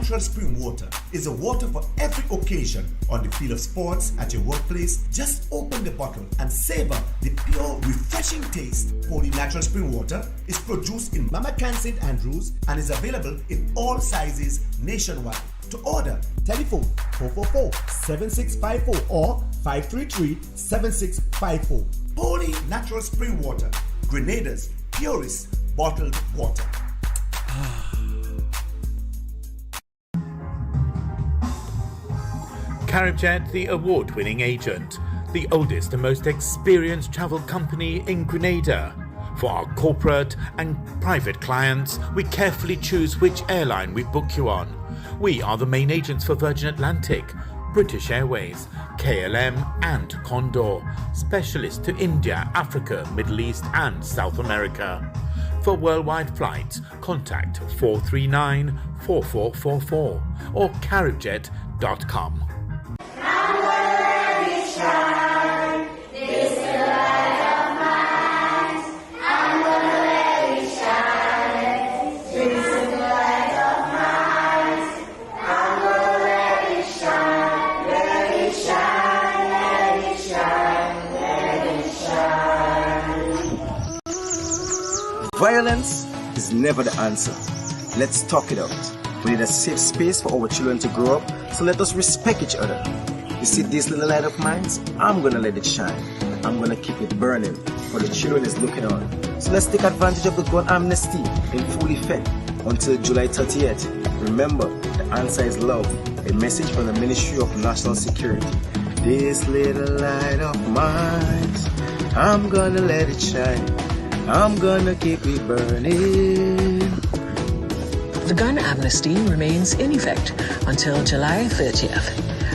natural spring water is a water for every occasion on the field of sports, at your workplace. Just open the bottle and savor the pure, refreshing taste. Holy Natural Spring Water is produced in Mama Can St. Andrews and is available in all sizes nationwide. To order, telephone 444-7654 or 533-7654. Holy Natural Spring Water, Grenada's purest bottled water. CaribJet, the award-winning agent, the oldest and most experienced travel company in Grenada. For our corporate and private clients, we carefully choose which airline we book you on. We are the main agents for Virgin Atlantic, British Airways, KLM and Condor, specialists to India, Africa, Middle East and South America. For worldwide flights, contact 439-4444 or caribjet.com. Violence is never the answer. Let's talk it out. We need a safe space for our children to grow up, so let us respect each other. You see this little light of mine? I'm gonna let it shine. I'm gonna keep it burning, for the children is looking on. So let's take advantage of the gun amnesty in full effect until July 30th. Remember, the answer is love. A message from the Ministry of National Security. This little light of mine, I'm gonna let it shine. I'm gonna keep it burning. The gun amnesty remains in effect until July 30th.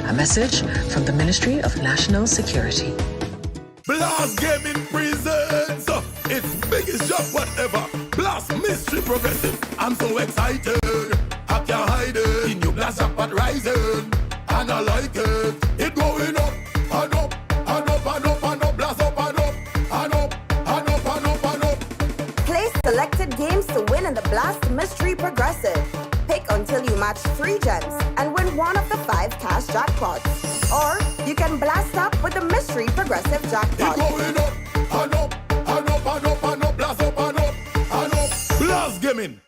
A message from the Ministry of National Security. Blast Gaming presents its biggest job whatever. Blast Mystery Progressive. I'm so excited. I can't hide it. The new Blast Jackpot rising. And I like it. It going up and up and up and up and up. Blast up and up and up and up and up and up. Play selected games to win in the Blast Mystery Progressive. Pick until you match 3 gems and win one of the 5 cash jackpots. Or you can blast up with the Mystery Progressive jackpot. It going up and up and up and up and up. Blast up and up and up. Blast Gaming.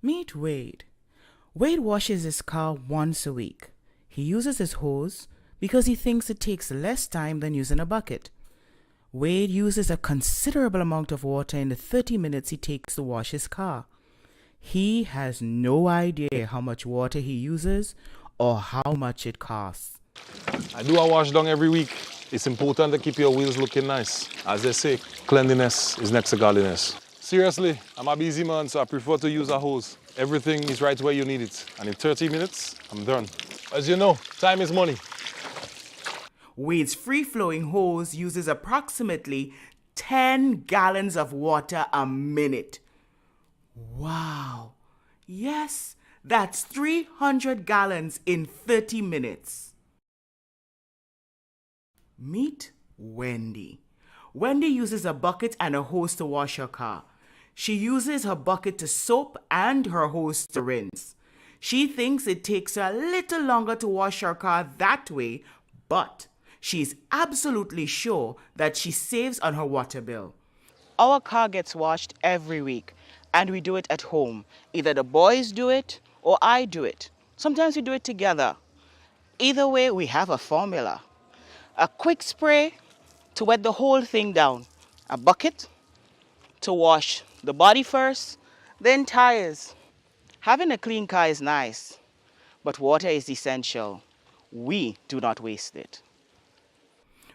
Meet Wade. Wade washes his car once a week. He uses his hose because he thinks it takes less time than using a bucket. Wade uses a considerable amount of water in the 30 minutes he takes to wash his car. He has no idea how much water he uses or how much it costs. I do a wash down every week. It's important to keep your wheels looking nice. As they say, cleanliness is next to godliness. Seriously, I'm a busy man, so I prefer to use a hose. Everything is right where you need it. And in 30 minutes, I'm done. As you know, time is money. Wade's free-flowing hose uses approximately 10 gallons of water a minute. Wow. Yes, that's 300 gallons in 30 minutes. Meet Wendy. Wendy uses a bucket and a hose to wash her car. She uses her bucket to soap and her hose to rinse. She thinks it takes her a little longer to wash her car that way, but she's absolutely sure that she saves on her water bill. Our car gets washed every week, and we do it at home. Either the boys do it or I do it. Sometimes we do it together. Either way, we have a formula. A quick spray to wet the whole thing down. A bucket to wash the body first, then tires. Having a clean car is nice, but water is essential. We do not waste it.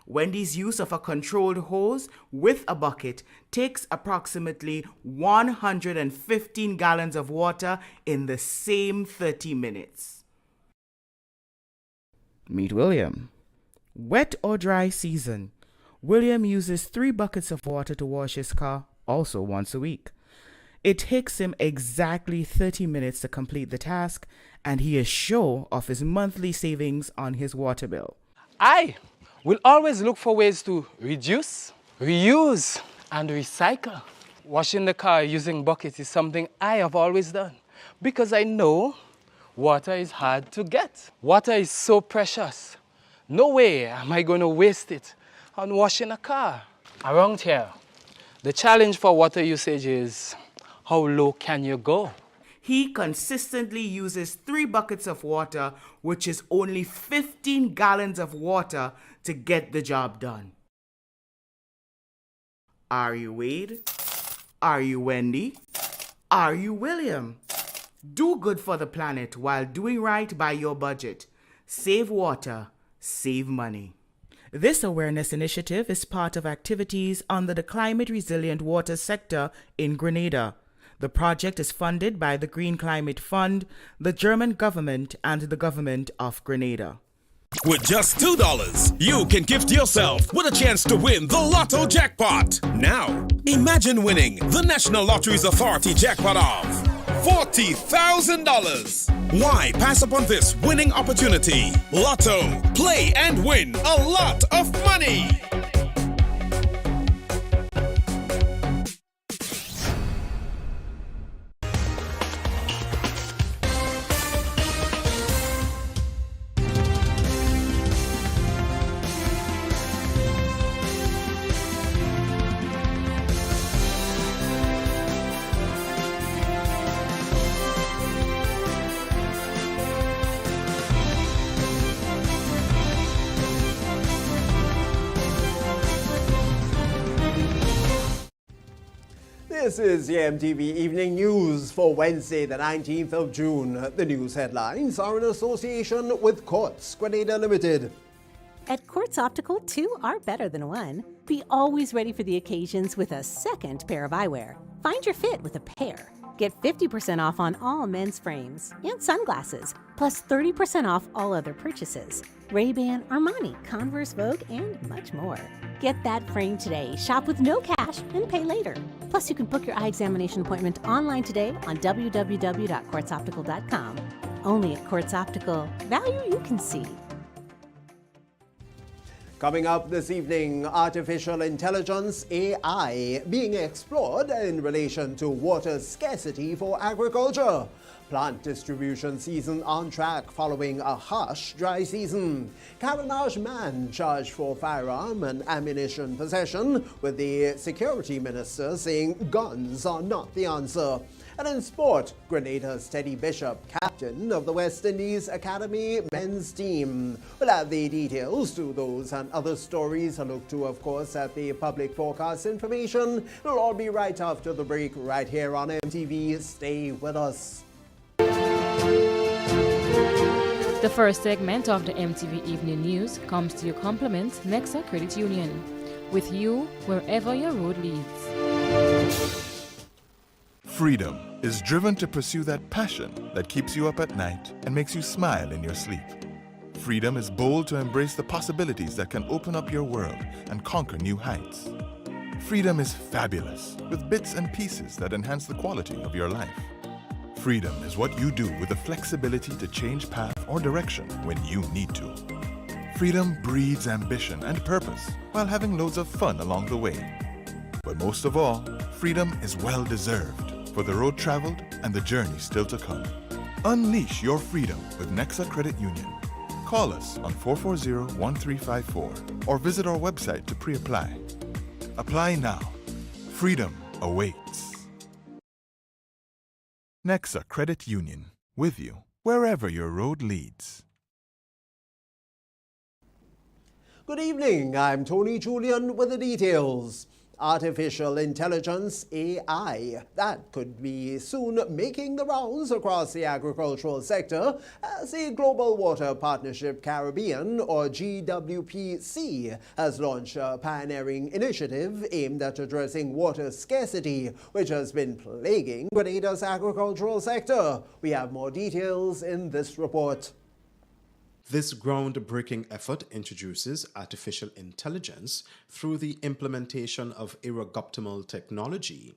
Wendy's use of a controlled hose with a bucket takes approximately 115 gallons of water in the same 30 minutes. Meet William. Wet or dry season, William uses 3 buckets of water to wash his car, also once a week. It takes him exactly 30 minutes to complete the task, and he is sure of his monthly savings on his water bill. I will always look for ways to reduce, reuse, and recycle. Washing the car using buckets is something I have always done because I know water is hard to get. Water is so precious. No way am I going to waste it on washing a car. Around here, the challenge for water usage is how low can you go? He consistently uses 3 buckets of water, which is only 15 gallons of water to get the job done. Are you Wade? Are you Wendy? Are you William? Do good for the planet while doing right by your budget. Save water, save money. This awareness initiative is part of activities under the Climate Resilient Water sector in Grenada. The project is funded by the Green Climate Fund, the German government, and the government of Grenada. With just $2, you can gift yourself with a chance to win the Lotto jackpot. Now, imagine winning the National Lotteries Authority jackpot of $40,000. Why pass up on this winning opportunity? Lotto, play and win a lot of money. This is the MTV Evening News for Wednesday, the 19th of June. The news headlines are in association with Quartz Grenada Limited. At Quartz Optical, 2 are better than 1. Be always ready for the occasions with a second pair of eyewear. Find your fit with a pair. Get 50% off on all men's frames and sunglasses, plus 30% off all other purchases. Ray-Ban, Armani, Converse, Vogue, and much more. Get that frame today. Shop with no cash and pay later. Plus, you can book your eye examination appointment online today on www.quartzoptical.com. Only at Quartz Optical. Value you can see. Coming up this evening, artificial intelligence, AI, being explored in relation to water scarcity for agriculture. Plant distribution season on track following a harsh dry season. Carnage man charged for firearm and ammunition possession, with the security minister saying guns are not the answer. And in sport, Grenada's Teddy Bishop, captain of the West Indies Academy men's team. We'll have the details to those and other stories. A look to, of course, at the public forecast information. It'll all be right after the break, right here on MTV. Stay with us. The first segment of the MTV Evening News comes to your compliments Nexa Credit Union. With you wherever your road leads. Freedom is driven to pursue that passion that keeps you up at night and makes you smile in your sleep. Freedom is bold to embrace the possibilities that can open up your world and conquer new heights. Freedom is fabulous with bits and pieces that enhance the quality of your life. Freedom is what you do with the flexibility to change path or direction when you need to. Freedom breeds ambition and purpose while having loads of fun along the way. But most of all, freedom is well-deserved for the road traveled and the journey still to come. Unleash your freedom with Nexa Credit Union. Call us on 440-1354 or visit our website to pre-apply. Apply now. Freedom awaits. Nexa Credit Union, with you wherever your road leads. Good evening, I'm Tony Julian with the details. Artificial intelligence, AI, that could be soon making the rounds across the agricultural sector as the Global Water Partnership Caribbean, or GWPC, has launched a pioneering initiative aimed at addressing water scarcity, which has been plaguing Grenada's agricultural sector. We have more details in this report. This groundbreaking effort introduces artificial intelligence through the implementation of irrigoptimal technology.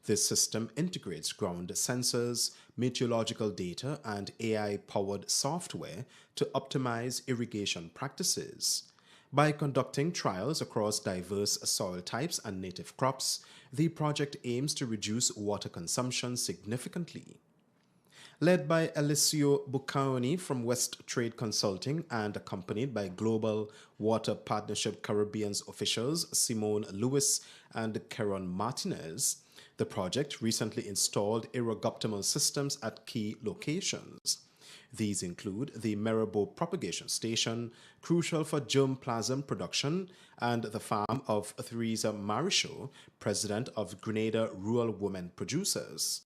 This system integrates ground sensors, meteorological data, and AI-powered software to optimize irrigation practices. By conducting trials across diverse soil types and native crops, the project aims to reduce water consumption significantly. Led by Alessio Buccaoni from West Trade Consulting and accompanied by Global Water Partnership Caribbean's officials Simone Lewis and Keron Martinez, the project recently installed irrigoptimal systems at key locations. These include the Marabou Propagation Station, crucial for germplasm production, and the farm of Theresa Marichaux, president of Grenada Rural Women Producers.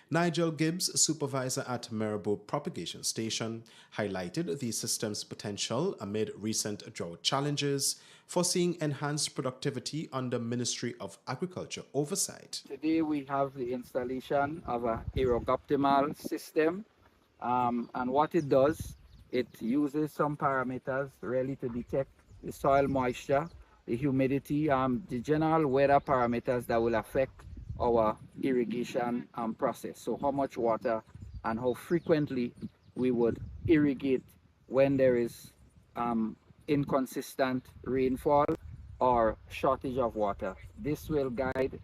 Nigel Gibbs, supervisor at Marabou Propagation Station, highlighted the system's potential amid recent drought challenges, foreseeing enhanced productivity under Ministry of Agriculture oversight. Today we have the installation of a irrigoptimal system, and what it does, it uses some parameters really to detect the soil moisture, the humidity, the general weather parameters that will affect our irrigation process. So how much water and how frequently we would irrigate when there is inconsistent rainfall or shortage of water. This will guide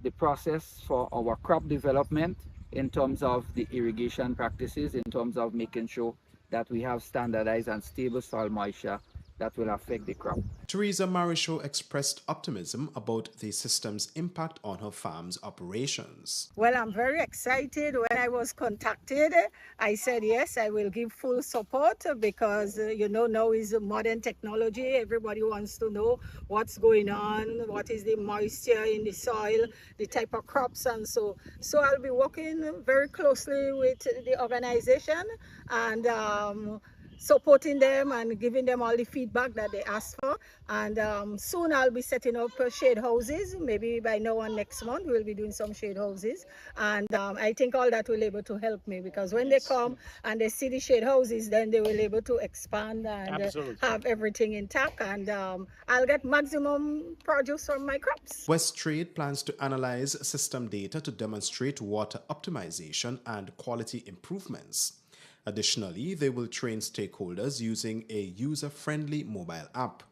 the process for our crop development in terms of the irrigation practices, in terms of making sure that we have standardized and stable soil moisture that will affect the crop. Theresa Marichaux expressed optimism about the system's impact on her farm's operations. Well, I'm very excited. When I was contacted, I said, yes, I will give full support because, now is modern technology. Everybody wants to know what's going on, what is the moisture in the soil, the type of crops, and so I'll be working very closely with the organization and supporting them and giving them all the feedback that they ask for. And soon I'll be setting up shade houses. Maybe by now and next month we'll be doing some shade houses. And I think all that will be able to help me, because when they come and they see the shade houses, then they will be able to expand and have everything intact. And I'll get maximum produce from my crops. West Trade plans to analyze system data to demonstrate water optimization and quality improvements. Additionally, they will train stakeholders using a user-friendly mobile app.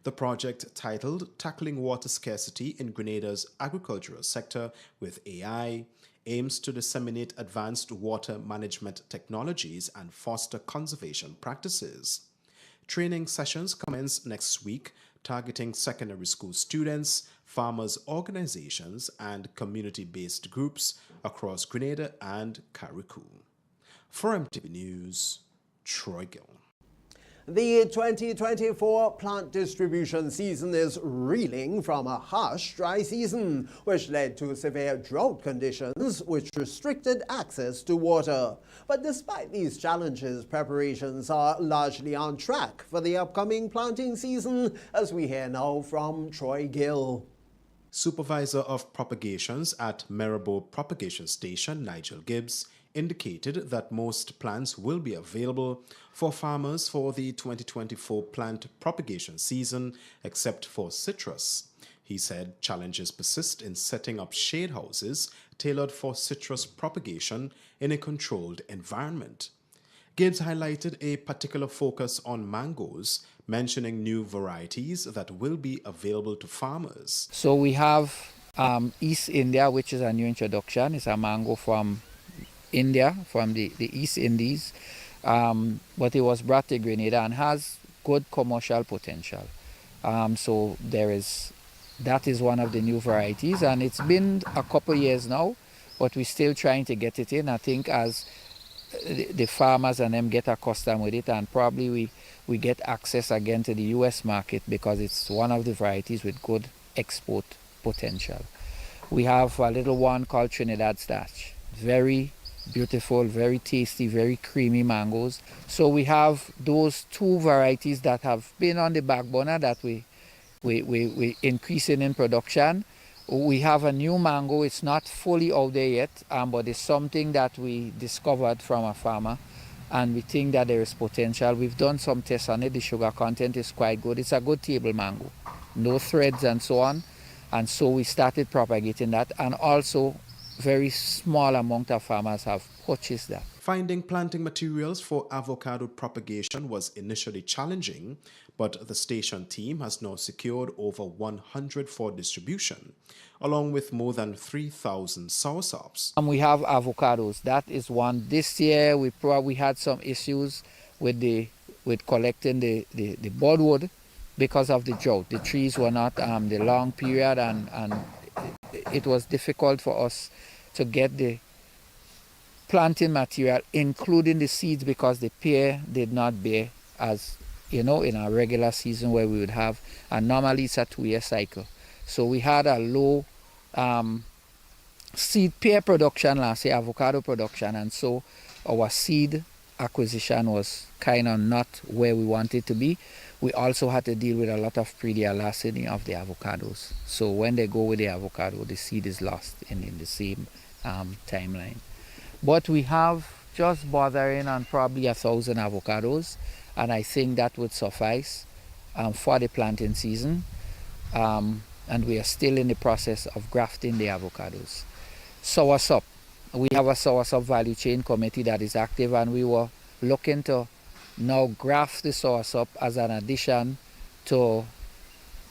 The project, titled Tackling Water Scarcity in Grenada's Agricultural Sector with AI, aims to disseminate advanced water management technologies and foster conservation practices. Training sessions commence next week, targeting secondary school students, farmers' organizations, and community-based groups across Grenada and Carriacou. For MTV News, Troy Gill. The 2024 plant distribution season is reeling from a harsh dry season, which led to severe drought conditions which restricted access to water. But despite these challenges, preparations are largely on track for the upcoming planting season, as we hear now from Troy Gill. Supervisor of propagations at Marabou Propagation Station, Nigel Gibbs, indicated that most plants will be available for farmers for the 2024 plant propagation season, except for citrus. He said challenges persist in setting up shade houses tailored for citrus propagation in a controlled environment. Gibbs highlighted a particular focus on mangoes, mentioning new varieties that will be available to farmers. So we have East India, which is a new introduction. It's a mango from India, from the East Indies, but it was brought to Grenada and has good commercial potential. So that is one of the new varieties, and it's been a couple years now, but we're still trying to get it in. I think as the farmers and them get accustomed with it, and probably we get access again to the US market because it's one of the varieties with good export potential. We have a little one called Trinidad Stash. Very beautiful, very tasty, very creamy mangoes. So we have those two varieties that have been on the back burner that we increasing in production. We have a new mango. It's not fully out there yet, but it's something that we discovered from a farmer, and we think that there is potential. We've done some tests on it. The sugar content is quite good. It's a good table mango, no threads and so on. And so we started propagating that, and also very small amount of farmers have purchased that. Finding planting materials for avocado propagation was initially challenging, but the station team has now secured over 100 for distribution, along with more than 3,000 sourshops. We have avocados. That is one. This year we probably had some issues with collecting the budwood because of the drought. The trees were not the long period, and it was difficult for us to get the planting material, including the seeds, because the pear did not bear as, in our regular season where we would have, and normally it's a 2-year cycle. So we had a low seed pear production last year, avocado production, and so our seed acquisition was kind of not where we wanted to be. We also had to deal with a lot of pre-dealacity of the avocados. So when they go with the avocado, the seed is lost in the same timeline. But we have just bothering on probably 1,000 avocados, and I think that would suffice for the planting season. And we are still in the process of grafting the avocados. Soursop. We have a soursop value chain committee that is active, and we were looking to now graft the soursop as an addition to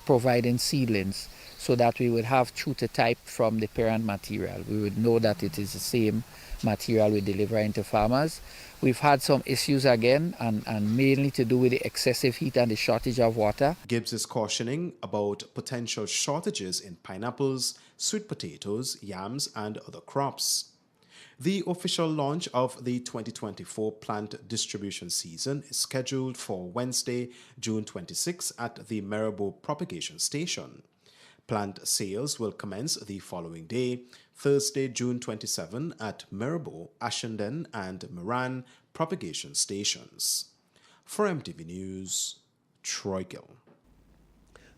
providing seedlings, so that we would have true to type from the parent material. We would know that it is the same material we deliver into farmers. We've had some issues again, and mainly to do with the excessive heat and the shortage of water. Gibbs is cautioning about potential shortages in pineapples, sweet potatoes, yams, and other crops. The official launch of the 2024 plant distribution season is scheduled for Wednesday, June 26 at the Maribor Propagation Station. Plant sales will commence the following day, Thursday, June 27 at Maribor, Ashenden, and Moran propagation stations. For MTV News, Troy Gill.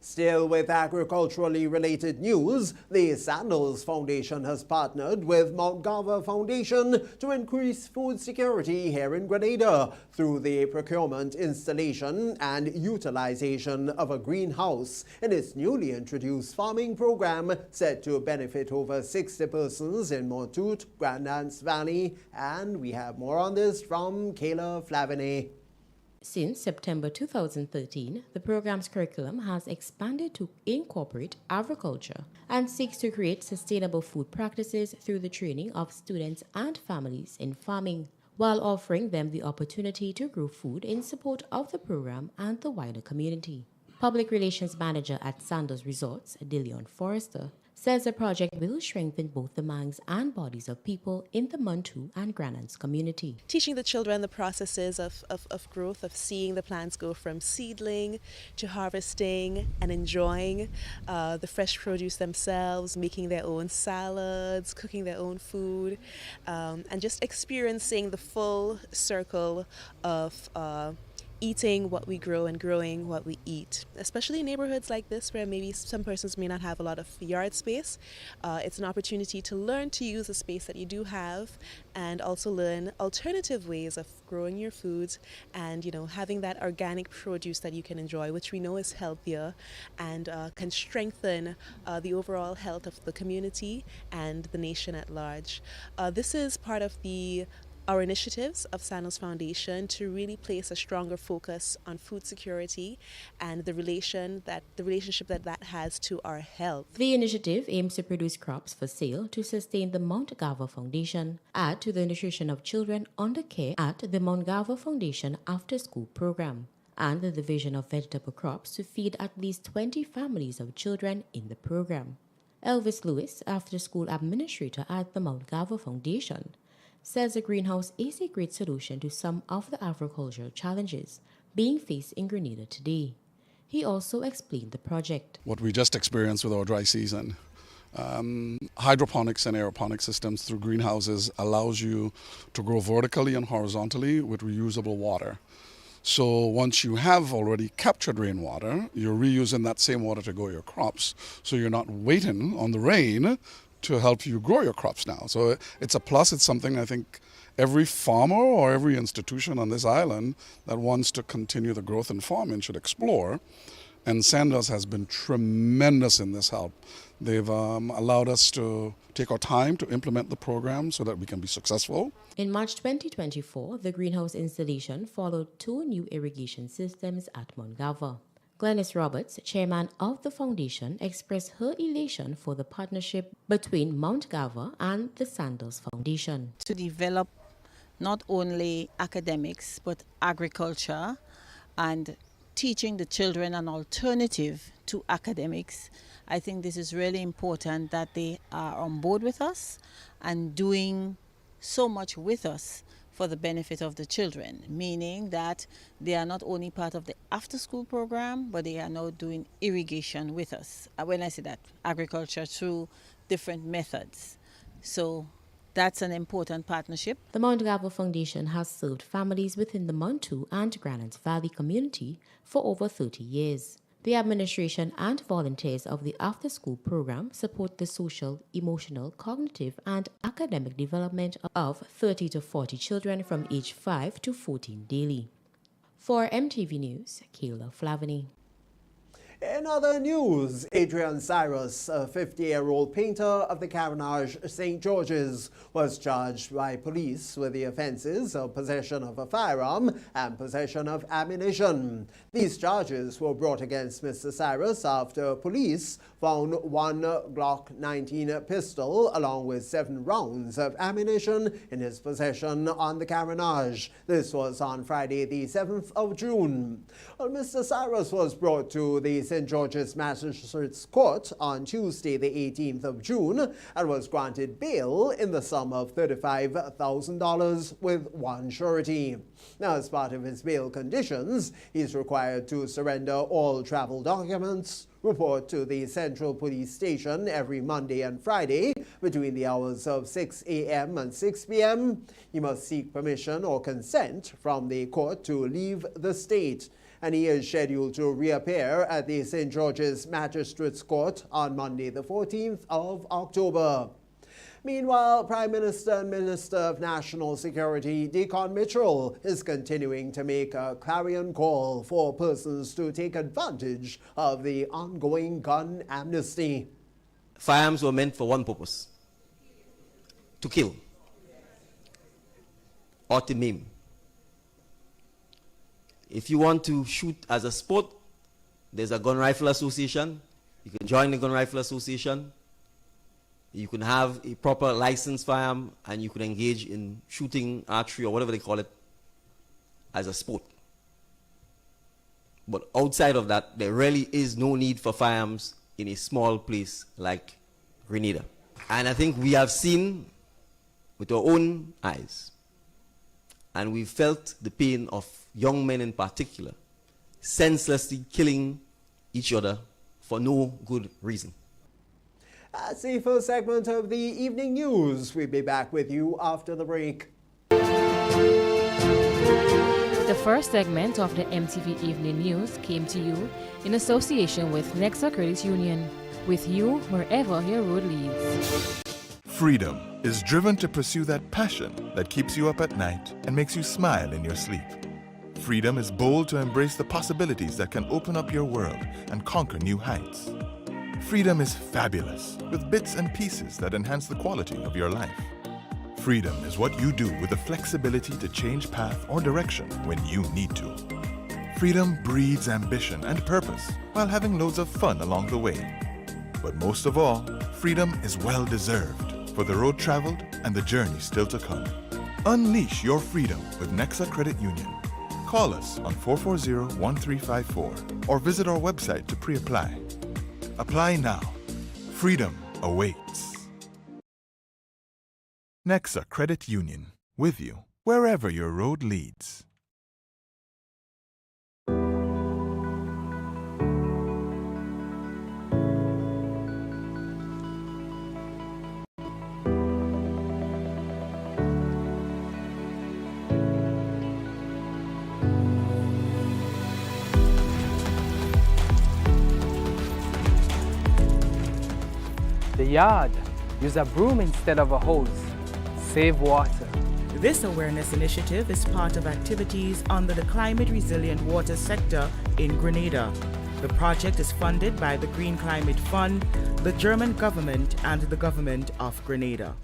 Still with agriculturally related news, the Sandals Foundation has partnered with Mount Garva Foundation to increase food security here in Grenada through the procurement, installation, and utilization of a greenhouse in its newly introduced farming program set to benefit over 60 persons in Montut, Grand Anse Valley. And we have more on this from Kayla Flavinay. Since September 2013, the program's curriculum has expanded to incorporate agriculture and seeks to create sustainable food practices through the training of students and families in farming, while offering them the opportunity to grow food in support of the program and the wider community. Public Relations Manager at Sandals Resorts, DeLeon Forrester, says the project will strengthen both the minds and bodies of people in the Montu and Grand Anse community. Teaching the children the processes of growth, of seeing the plants go from seedling to harvesting and enjoying the fresh produce themselves, making their own salads, cooking their own food, and just experiencing the full circle of eating what we grow and growing what we eat, especially in neighborhoods like this where maybe some persons may not have a lot of yard space. It's an opportunity to learn to use the space that you do have and also learn alternative ways of growing your foods and, having that organic produce that you can enjoy, which we know is healthier and can strengthen the overall health of the community and the nation at large. This is part of our initiatives of Sandals Foundation to really place a stronger focus on food security and the relationship that has to our health. The initiative aims to produce crops for sale to sustain the Mount Garva Foundation, add to the nutrition of children under care at the Mount Garva Foundation After School Program, and the division of vegetable crops to feed at least 20 families of children in the program. Elvis Lewis, After School Administrator at the Mount Garva Foundation, says the greenhouse is a great solution to some of the agricultural challenges being faced in Grenada today. He also explained the project. What we just experienced with our dry season. Hydroponics and aeroponic systems through greenhouses allows you to grow vertically and horizontally with reusable water. So once you have already captured rainwater, you're reusing that same water to grow your crops. So you're not waiting on the rain to help you grow your crops now. So it's a plus. It's something I think every farmer or every institution on this island that wants to continue the growth in farming should explore. And Sanders has been tremendous in this help. They've allowed us to take our time to implement the program so that we can be successful. In March 2024, the greenhouse installation followed 2 new irrigation systems at Montgava. Glenys Roberts, chairman of the foundation, expressed her elation for the partnership between Mount Gava and the Sanders Foundation. To develop not only academics but agriculture and teaching the children an alternative to academics, I think this is really important that they are on board with us and doing so much with us for the benefit of the children, meaning that they are not only part of the after-school program, but they are now doing irrigation with us. When I say that, agriculture through different methods. So that's an important partnership. The Mount Gava Foundation has served families within the Montu and Granite Valley community for over 30 years. The administration and volunteers of the after-school program support the social, emotional, cognitive, and academic development of 30 to 40 children from age 5 to 14 daily. For MTV News, Kayla Flavany. In other news, Adrian Cyrus, a 50-year-old painter of the Carenage St. George's, was charged by police with the offences of possession of a firearm and possession of ammunition. These charges were brought against Mr. Cyrus after police found 1 Glock 19 pistol along with 7 rounds of ammunition in his possession on the Carenage. This was on Friday, the 7th of June. Well, Mr. Cyrus was brought to the St. George's Magistrates Court on Tuesday, the 18th of June, and was granted bail in the sum of $35,000 with 1 surety. Now, as part of his bail conditions, he is required to surrender all travel documents, report to the Central Police Station every Monday and Friday between the hours of 6 a.m. and 6 p.m. He must seek permission or consent from the court to leave the state, and he is scheduled to reappear at the St. George's Magistrates Court on Monday, the 14th of October. Meanwhile, Prime Minister and Minister of National Security Deacon Mitchell is continuing to make a clarion call for persons to take advantage of the ongoing gun amnesty. Firearms were meant for one purpose: to kill or to maim. If you want to shoot as a sport, there's a Gun Rifle Association. You can join the Gun Rifle Association. You can have a proper licensed firearm, and you can engage in shooting, archery, or whatever they call it, as a sport. But outside of that, there really is no need for firearms in a small place like Grenada. And I think we have seen with our own eyes, and we've felt the pain of young men in particular, senselessly killing each other for no good reason. That's the first segment of the evening news. We'll be back with you after the break. The first segment of the MTV Evening News came to you in association with Nexa Credit Union, with you wherever your road leads. Freedom is driven to pursue that passion that keeps you up at night and makes you smile in your sleep. Freedom is bold to embrace the possibilities that can open up your world and conquer new heights. Freedom is fabulous, with bits and pieces that enhance the quality of your life. Freedom is what you do with the flexibility to change path or direction when you need to. Freedom breeds ambition and purpose while having loads of fun along the way. But most of all, freedom is well-deserved for the road traveled and the journey still to come. Unleash your freedom with Nexa Credit Union. Call us on 440-1354 or visit our website to pre-apply. Apply now. Freedom awaits. Nexa Credit Union, with you wherever your road leads. The yard. Use a broom instead of a hose. Save water. This awareness initiative is part of activities under the Climate Resilient Water sector in Grenada. The project is funded by the Green Climate Fund, the German government, and the government of Grenada.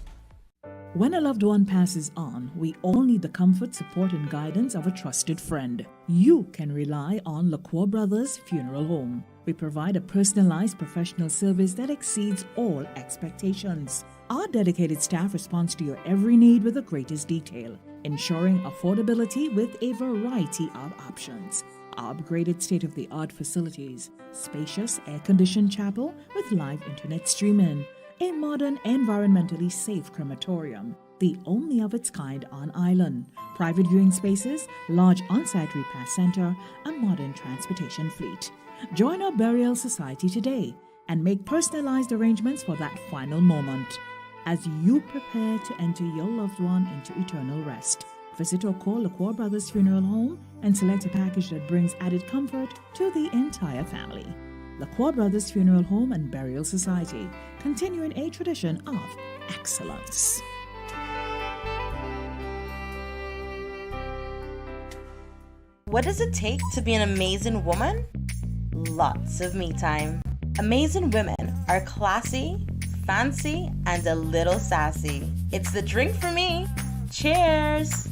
When a loved one passes on, we all need the comfort, support, and guidance of a trusted friend. You can rely on LaCour Brothers Funeral Home. We provide a personalized professional service that exceeds all expectations. Our dedicated staff responds to your every need with the greatest detail, ensuring affordability with a variety of options. Our upgraded state-of-the-art facilities, spacious air-conditioned chapel with live internet streaming, a modern, environmentally safe crematorium, the only of its kind on island, private viewing spaces, large on-site repast center, a modern transportation fleet. Join our burial society today and make personalized arrangements for that final moment. As you prepare to enter your loved one into eternal rest, visit or call LaCour Brothers Funeral Home and select a package that brings added comfort to the entire family. LaCour Brothers Funeral Home and Burial Society, continuing a tradition of excellence. What does it take to be an amazing woman? Lots of me time. Amazing women are classy, fancy, and a little sassy. It's the drink for me. Cheers!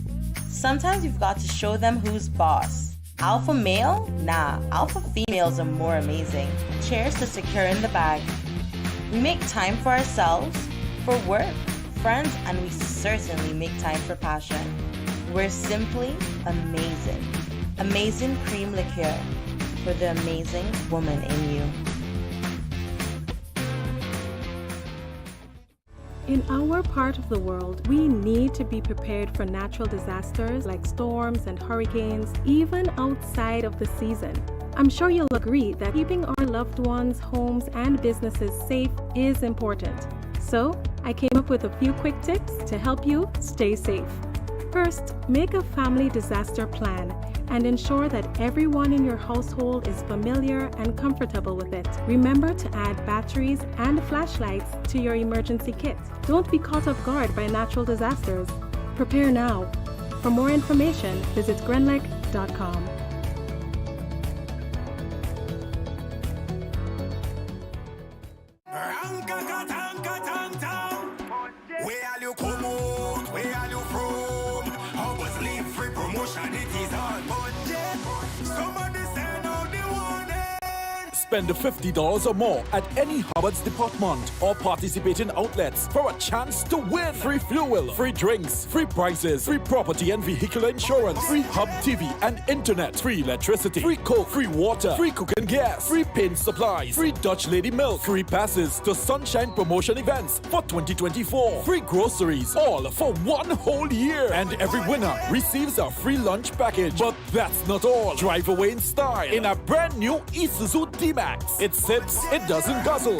Sometimes you've got to show them who's boss. Alpha male? Nah, alpha females are more amazing. Cheers to securing the bag. We make time for ourselves, for work, friends, and we certainly make time for passion. We're simply amazing. Amazing cream liqueur for the amazing woman in you. In our part of the world, we need to be prepared for natural disasters like storms and hurricanes, even outside of the season. I'm sure you'll agree that keeping our loved ones, homes, and businesses safe is important. So, I came up with a few quick tips to help you stay safe. First, make a family disaster plan and ensure that everyone in your household is familiar and comfortable with it. Remember to add batteries and flashlights to your emergency kit. Don't be caught off guard by natural disasters. Prepare now. For more information, visit grenlec.com. Spend $50 or more at any Harrods department or participating outlets for a chance to win free fuel, free drinks, free prizes, free property and vehicle insurance, free hub TV and internet, free electricity, free coke, free water, free cooking gas, free paint supplies, free Dutch Lady milk, free passes to Sunshine promotion events for 2024, free groceries, all for one whole year. And every winner receives a free lunch package. But that's not all. Drive away in style in a brand new Isuzu D-Max. It sips, it doesn't guzzle.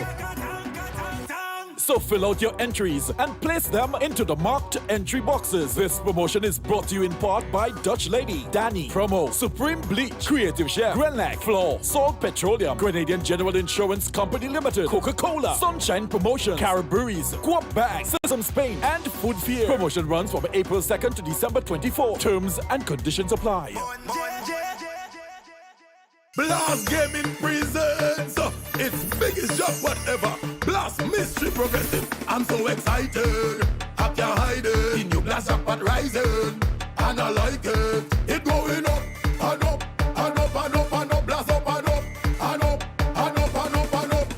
So fill out your entries and place them into the marked entry boxes. This promotion is brought to you in part by Dutch Lady, Danny, Promo, Supreme Bleach, Creative Chef, Grenlac, Floor, Salt Petroleum, Grenadian General Insurance Company Limited, Coca-Cola, Sunshine Promotion, Caribberies, Coop Bag, Sesame Spain, and Food Fear. Promotion runs from April 2nd to December 24. Terms and conditions apply. Blast Gaming presents its biggest job whatever. Blast Mystery Progressive. I'm so excited. I can't hide it. In your blast up and rising. And I like it. It going up and up and up and up and up. Blast up and up and up and up and up and up.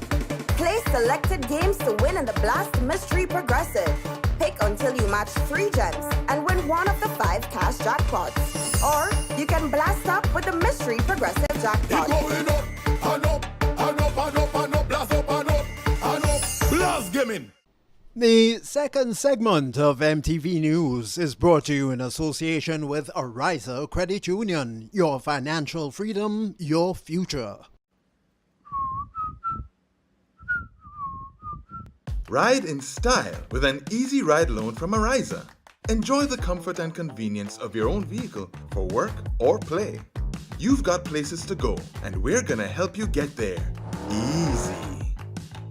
Play selected games to win in the Blast Mystery Progressive. Pick until you match 3 gems and win one of the 5 cash jackpots. Or you can blast up with the Mystery Progressive jackpot. It's going up and up and up and up and up. Blast up and up and up. Blast Gaming. The second segment of MTV News is brought to you in association with Ariza Credit Union. Your financial freedom, your future. Ride in style with an easy ride loan from Ariza. Enjoy the comfort and convenience of your own vehicle for work or play. You've got places to go, and we're gonna help you get there easy.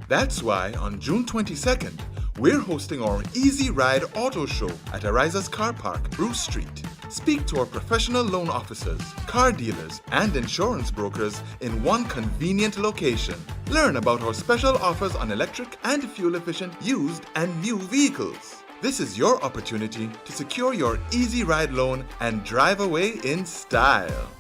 That's why on June 22nd, we're hosting our Easy Ride Auto Show at Ariza's Car Park, Bruce Street. Speak to our professional loan officers, car dealers, and insurance brokers in one convenient location. Learn about our special offers on electric and fuel-efficient used and new vehicles. This is your opportunity to secure your Easy Ride loan and drive away in style.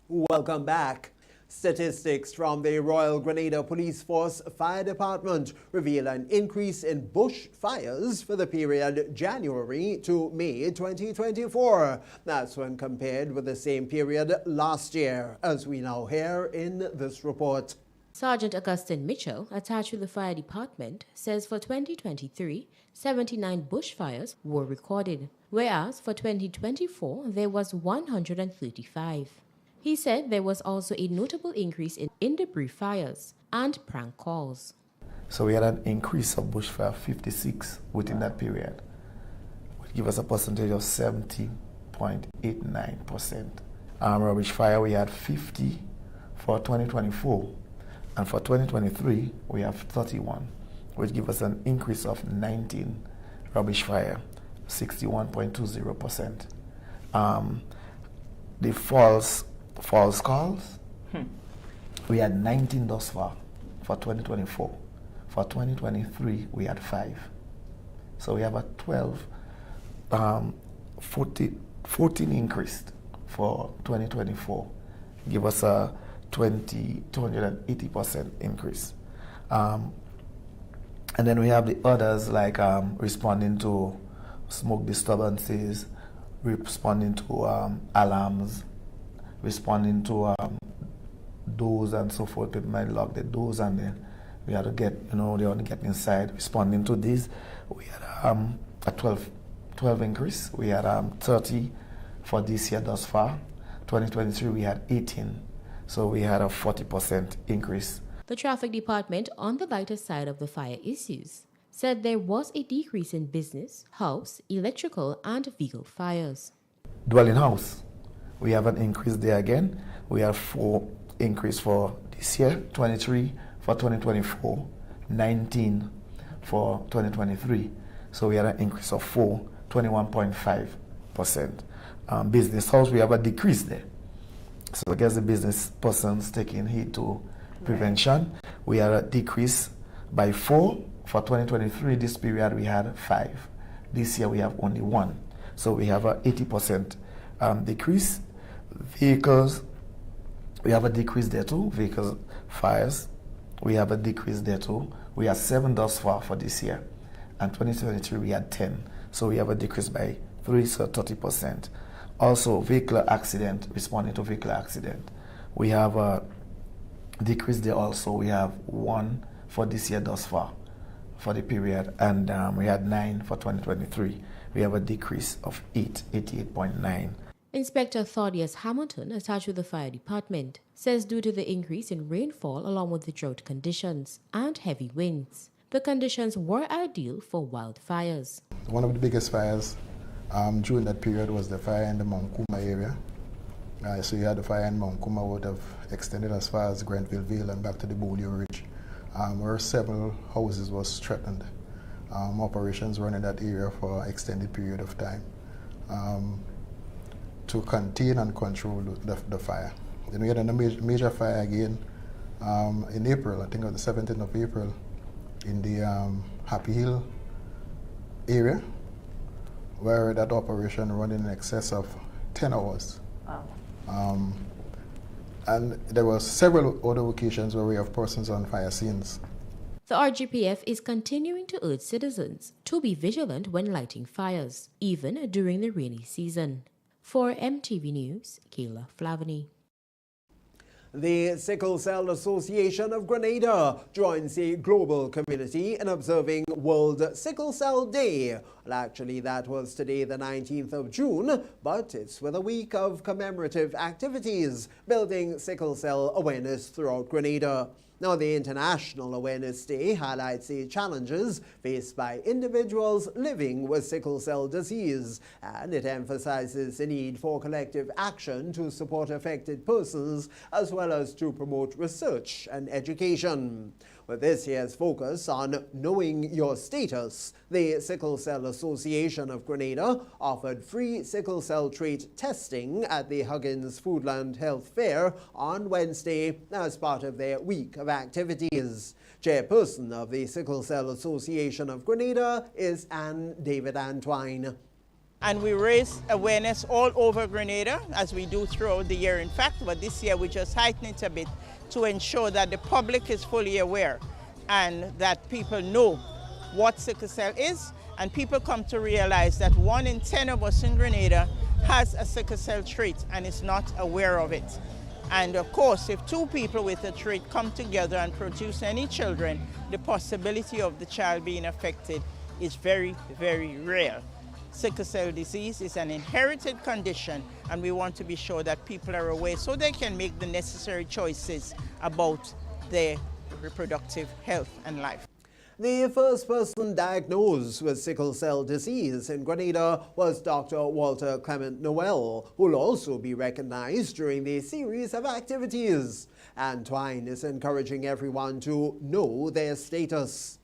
Welcome back. Statistics from the Royal Grenada Police Force Fire Department reveal an increase in bush fires for the period January to May 2024. That's when compared with the same period last year, as we now hear in this report. Sergeant Augustine Mitchell, attached to the fire department, says for 2023, 79 bushfires were recorded, whereas for 2024, there was 135. He said there was also a notable increase in debris fires and prank calls. So we had an increase of bushfire 56 within that period, which gives us a percentage of 70.89%. Rubbish fire we had 50 for 2024, and for 2023 we have 31, which gives us an increase of 19 rubbish fire, 61.20%. The false calls, we had 19 thus far for 2024. For 2023, we had 5. So we have a 14 increased for 2024. Give us a 280% increase. And then we have the others like responding to smoke disturbances, responding to alarms, responding to doors and so forth. People might lock the doors and then we had to get, they want to get inside. Responding to this, we had a 12 increase. We had 30 for this year thus far. 2023 we had 18. So we had a 40% increase. The traffic department, on the lighter side of the fire issues, said there was a decrease in business, house, electrical, and vehicle fires. Dwelling house, we have an increase there again. We have 4 increase for this year, 23 for 2024, 19 for 2023. So we had an increase of 21.5%. Business house, we have a decrease there. So I guess the business persons taking heed to prevention. We had a decrease by 4 for 2023. This period we had 5. This year we have only 1. So we have a 80% decrease. Vehicles, we have a decrease there too. Vehicles fires, we have a decrease there too. We have 7 thus far for this year, and 2023 we had 10. So we have a decrease by 3, so 30%. Also, vehicle accident, responding to vehicle accident, we have a decrease there also. We have 1 for this year thus far for the period, and we had 9 for 2023. We have a decrease of 88.9. Inspector Thaddeus Hamilton, attached to the fire department, says due to the increase in rainfall along with the drought conditions and heavy winds, the conditions were ideal for wildfires. One of the biggest fires during that period was the fire in the Mount Kuma area. So you had the fire in Mount Kuma would have extended as far as Grenville Vale and back to the Bolio Ridge, where several houses was threatened. Operations run in that area for an extended period of time to contain and control the fire. Then we had a major fire again in April, I think on the 17th of April, in the Happy Hill area, where that operation ran in excess of 10 hours. Wow. And there were several other occasions where we have persons on fire scenes. The RGPF is continuing to urge citizens to be vigilant when lighting fires, even during the rainy season. For MTV News, Kayla Flavany. The Sickle Cell Association of Grenada joins the global community in observing World Sickle Cell Day. Well, actually, that was today, the 19th of June, but it's with a week of commemorative activities building sickle cell awareness throughout Grenada. Now, the International Awareness Day highlights the challenges faced by individuals living with sickle cell disease, and it emphasizes the need for collective action to support affected persons as well as to promote research and education. With this year's focus on knowing your status, the Sickle Cell Association of Grenada offered free sickle cell trait testing at the Huggins Foodland Health Fair on Wednesday as part of their week of activities. Chairperson of the Sickle Cell Association of Grenada is Anne David Antoine. And we raise awareness all over Grenada, as we do throughout the year, in fact, but this year we just heighten it a bit to ensure that the public is fully aware and that people know what sickle cell is, and people come to realize that 1 in 10 of us in Grenada has a sickle cell trait and is not aware of it. And of course, if 2 people with a trait come together and produce any children, the possibility of the child being affected is very, very real. Sickle cell disease is an inherited condition, and we want to be sure that people are aware so they can make the necessary choices about their reproductive health and life. The first person diagnosed with sickle cell disease in Grenada was Dr. Walter Clement Noel, who will also be recognized during the series of activities. Antoine is encouraging everyone to know their status.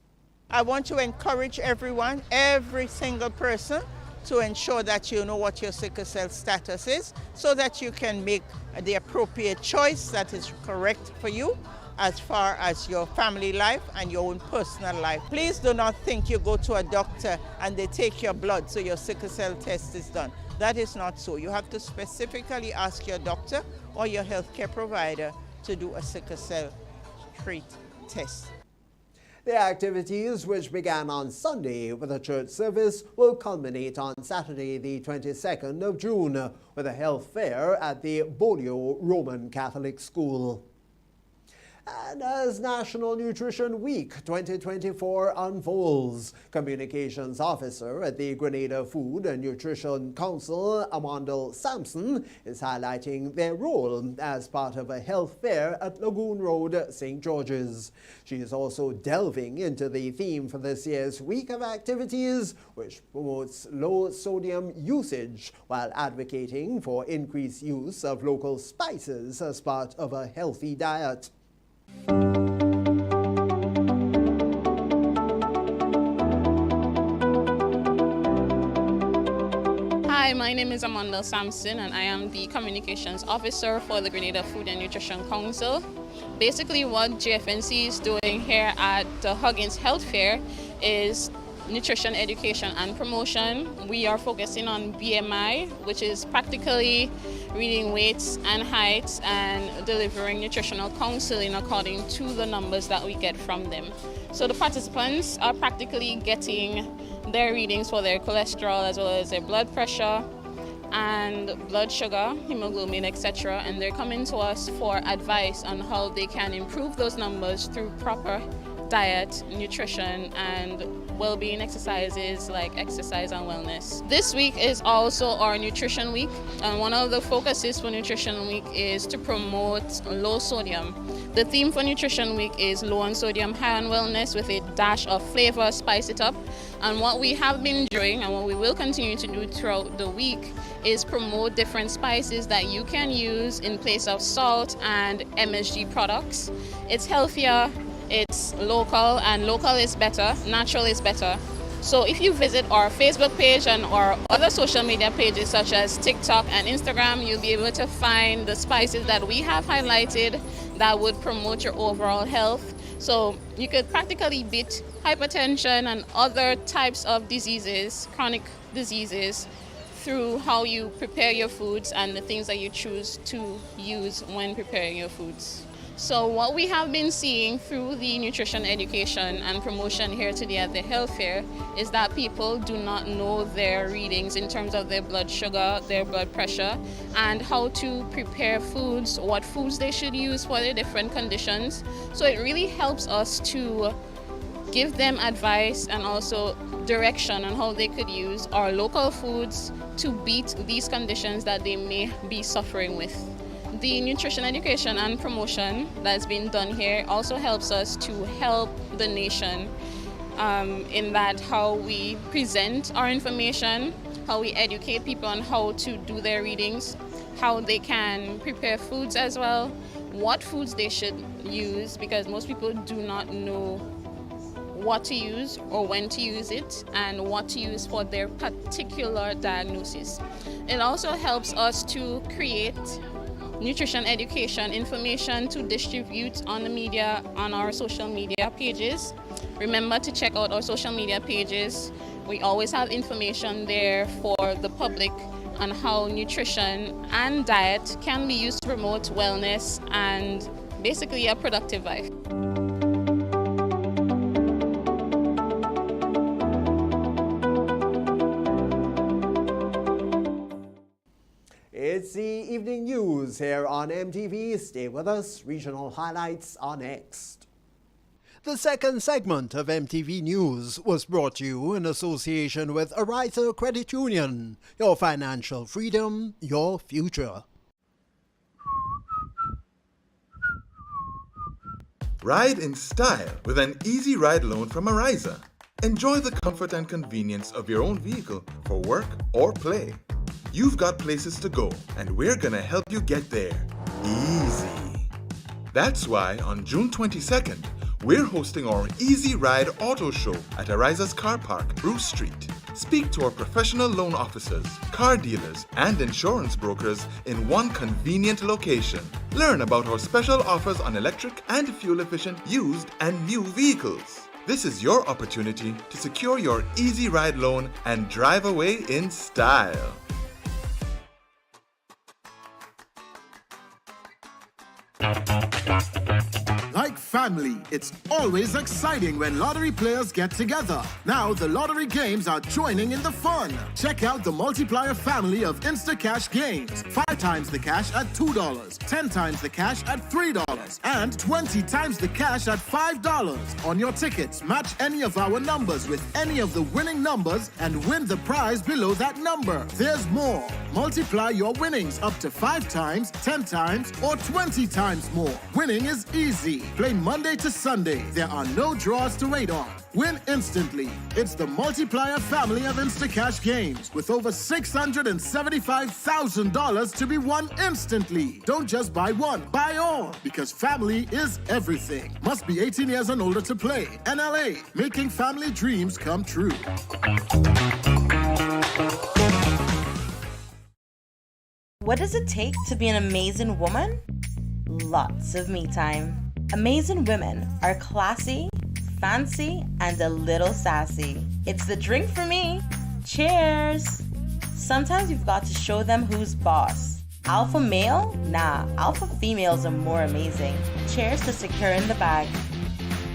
I want to encourage everyone, every single person, to ensure that you know what your sickle cell status is so that you can make the appropriate choice that is correct for you as far as your family life and your own personal life. Please do not think you go to a doctor and they take your blood so your sickle cell test is done. That is not so. You have to specifically ask your doctor or your healthcare provider to do a sickle cell trait test. The activities, which began on Sunday with a church service, will culminate on Saturday, the 22nd of June, with a health fair at the Bolio Roman Catholic School. And as National Nutrition Week 2024 unfolds, Communications Officer at the Grenada Food and Nutrition Council, Amandel Sampson, is highlighting their role as part of a health fair at Lagoon Road, St. George's. She is also delving into the theme for this year's week of activities, which promotes low sodium usage while advocating for increased use of local spices as part of a healthy diet. Hi, my name is Amanda Sampson and I am the Communications Officer for the Grenada Food and Nutrition Council. Basically what GFNC is doing here at the Huggins Health Fair is nutrition education and promotion. We are focusing on BMI, which is practically reading weights and heights and delivering nutritional counseling according to the numbers that we get from them. So the participants are practically getting their readings for their cholesterol as well as their blood pressure and blood sugar, hemoglobin, etc. And they're coming to us for advice on how they can improve those numbers through proper diet, nutrition, and well-being exercises like exercise and wellness. This week is also our Nutrition Week, and one of the focuses for Nutrition Week is to promote low sodium. The theme for Nutrition Week is low on sodium, high on wellness with a dash of flavor, spice it up. And what we have been doing and what we will continue to do throughout the week is promote different spices that you can use in place of salt and MSG products. It's healthier, it's local, and local is better, natural is better. So if you visit our Facebook page and our other social media pages such as TikTok and Instagram, you'll be able to find the spices that we have highlighted that would promote your overall health. So you could practically beat hypertension and other types of diseases, chronic diseases, through how you prepare your foods and the things that you choose to use when preparing your foods. So what we have been seeing through the nutrition education and promotion here today at the health fair is that people do not know their readings in terms of their blood sugar, their blood pressure, and how to prepare foods, what foods they should use for their different conditions. So it really helps us to give them advice and also direction on how they could use our local foods to beat these conditions that they may be suffering with. The nutrition education and promotion that's been done here also helps us to help the nation in that how we present our information, how we educate people on how to do their readings, how they can prepare foods as well, what foods they should use, because most people do not know what to use or when to use it and what to use for their particular diagnosis. It also helps us to create nutrition education information to distribute on the media, on our social media pages. Remember to check out our social media pages. We always have information there for the public on how nutrition and diet can be used to promote wellness and basically a productive life. It's the evening news here on MTV. Stay with us. Regional highlights are next. The second segment of MTV News was brought to you in association with Ariza Credit Union. Your financial freedom, your future. Ride in style with an easy ride loan from Ariza. Enjoy the comfort and convenience of your own vehicle for work or play. You've got places to go, and we're gonna help you get there. Easy. That's why on June 22nd, we're hosting our Easy Ride Auto Show at Ariza's Car Park, Bruce Street. Speak to our professional loan officers, car dealers, and insurance brokers in one convenient location. Learn about our special offers on electric and fuel-efficient used and new vehicles. This is your opportunity to secure your Easy Ride loan and drive away in style. Like family, it's always exciting when lottery players get together. Now the lottery games are joining in the fun. Check out the multiplier family of Instacash games. 5 times the cash at $2, 10 times the cash at $3, and 20 times the cash at $5. On your tickets, match any of our numbers with any of the winning numbers and win the prize below that number. There's more. Multiply your winnings up to 5 times, 10 times, or 20 times more. Winning is easy. Play Monday to Sunday. There are no draws to wait on. Win instantly. It's the multiplier family of Instacash games with over $675,000 to be won instantly. Don't just buy one, buy all, because family is everything. Must be 18 years and older to play. NLA, making family dreams come true. What does it take to be an amazing woman? Lots of me time. Amazing women are classy, fancy, and a little sassy. It's the drink for me. Cheers! Sometimes you've got to show them who's boss. Alpha male? Nah, alpha females are more amazing. Cheers to securing the bag.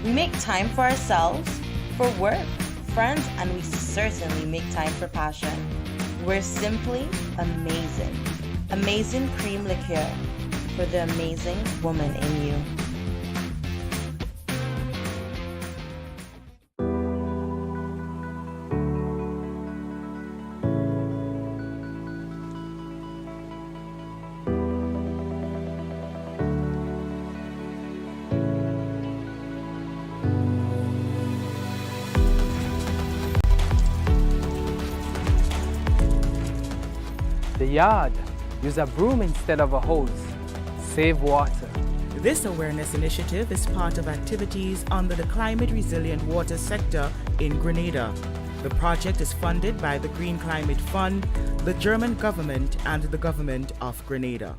We make time for ourselves, for work, friends, and we certainly make time for passion. We're simply amazing. Amazing cream liqueur for the amazing woman in you. The yard. Use a broom instead of a hose. Save water. This awareness initiative is part of activities under the Climate Resilient Water sector in Grenada. The project is funded by the Green Climate Fund, the German government, and the government of Grenada.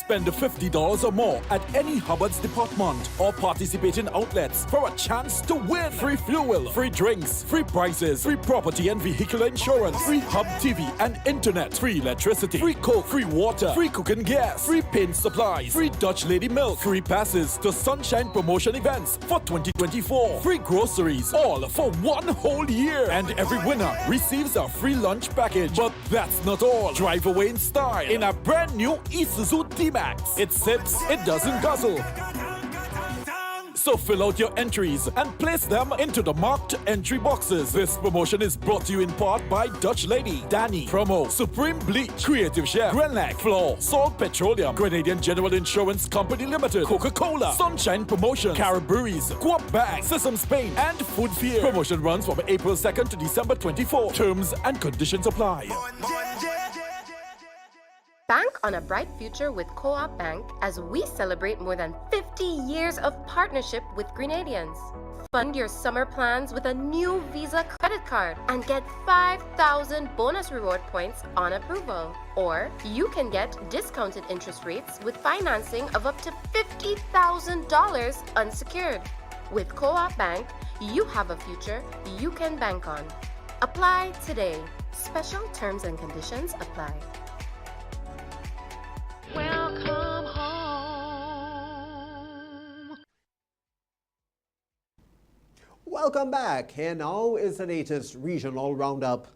Spend $50 or more at any Hubbard's department or participating outlets for a chance to win. Free fuel, free drinks, free prizes, free property and vehicle insurance, free Hub TV and internet, free electricity, free coke, free water, free cooking gas, free paint supplies, free Dutch Lady milk, free passes to Sunshine promotion events for 2024, free groceries, all for 1 whole year. And every winner receives a free lunch package. But that's not all. Drive away in style in a brand new Isuzu D-Max. It sips, it doesn't guzzle. So fill out your entries and place them into the marked entry boxes. This promotion is brought to you in part by Dutch Lady, Danny, Promo, Supreme Bleach, Creative Chef, Grenlac, Floor, Salt Petroleum, Grenadian General Insurance Company Limited, Coca-Cola, Sunshine Promotion, Caribberies, Coop Bag, Sesame Spain, and Food Fear. Promotion runs from April 2nd to December 24. Terms and conditions apply. Bank on a bright future with Co-op Bank as we celebrate more than 50 years of partnership with Grenadians. Fund your summer plans with a new Visa credit card and get 5,000 bonus reward points on approval. Or you can get discounted interest rates with financing of up to $50,000 unsecured. With Co-op Bank, you have a future you can bank on. Apply today. Special terms and conditions apply. Welcome home. Welcome back. Here now is the latest regional roundup.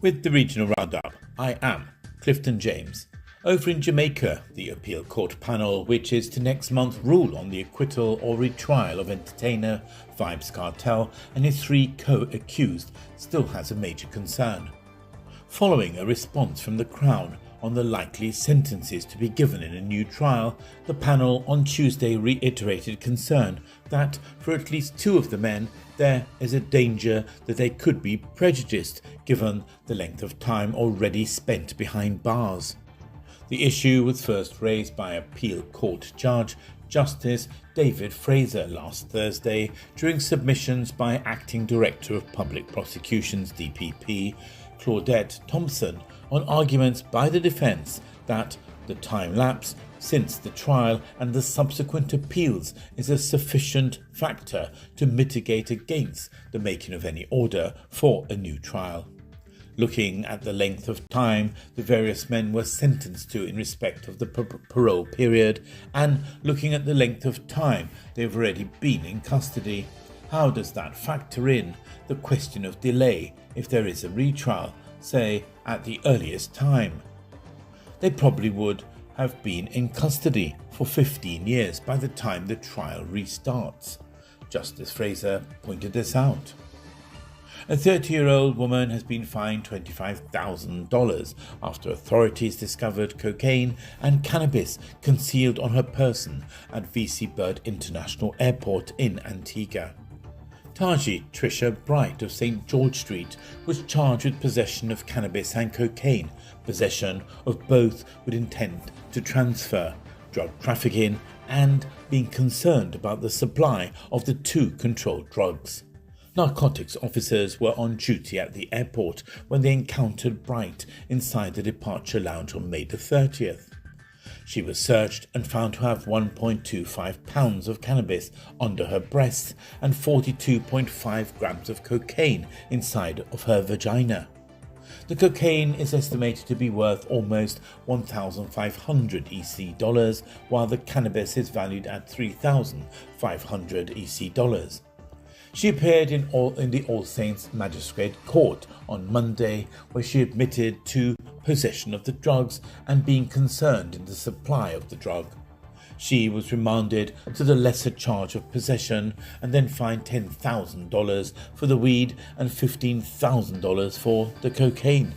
With the regional roundup, I am Clifton James. Over in Jamaica, the appeal court panel, which is to next month rule on the acquittal or retrial of entertainer Vybz Kartel and his 3 co-accused, still has a major concern. Following a response from the Crown on the likely sentences to be given in a new trial, the panel on Tuesday reiterated concern that for at least 2 of the men there is a danger that they could be prejudiced given the length of time already spent behind bars. The issue was first raised by appeal court judge Justice David Fraser last Thursday during submissions by Acting Director of Public Prosecutions DPP Claudette Thompson on arguments by the defence that the time lapse since the trial and the subsequent appeals is a sufficient factor to mitigate against the making of any order for a new trial. Looking at the length of time the various men were sentenced to in respect of the parole period, and looking at the length of time they've already been in custody, how does that factor in the question of delay if there is a retrial, say at the earliest time? They probably would have been in custody for 15 years by the time the trial restarts. Justice Fraser pointed this out. A 30-year-old woman has been fined $25,000 after authorities discovered cocaine and cannabis concealed on her person at VC Bird International Airport in Antigua. Taji Tricia Bright of St. George Street was charged with possession of cannabis and cocaine, possession of both with intent to transfer, drug trafficking, and being concerned about the supply of the 2 controlled drugs. Narcotics officers were on duty at the airport when they encountered Bright inside the departure lounge on May the 30th. She was searched and found to have 1.25 pounds of cannabis under her breasts and 42.5 grams of cocaine inside of her vagina. The cocaine is estimated to be worth almost 1,500 EC dollars, while the cannabis is valued at 3,500 EC dollars. She appeared in the All Saints Magistrate Court on Monday, where she admitted to possession of the drugs and being concerned in the supply of the drug. She was remanded to the lesser charge of possession and then fined $10,000 for the weed and $15,000 for the cocaine.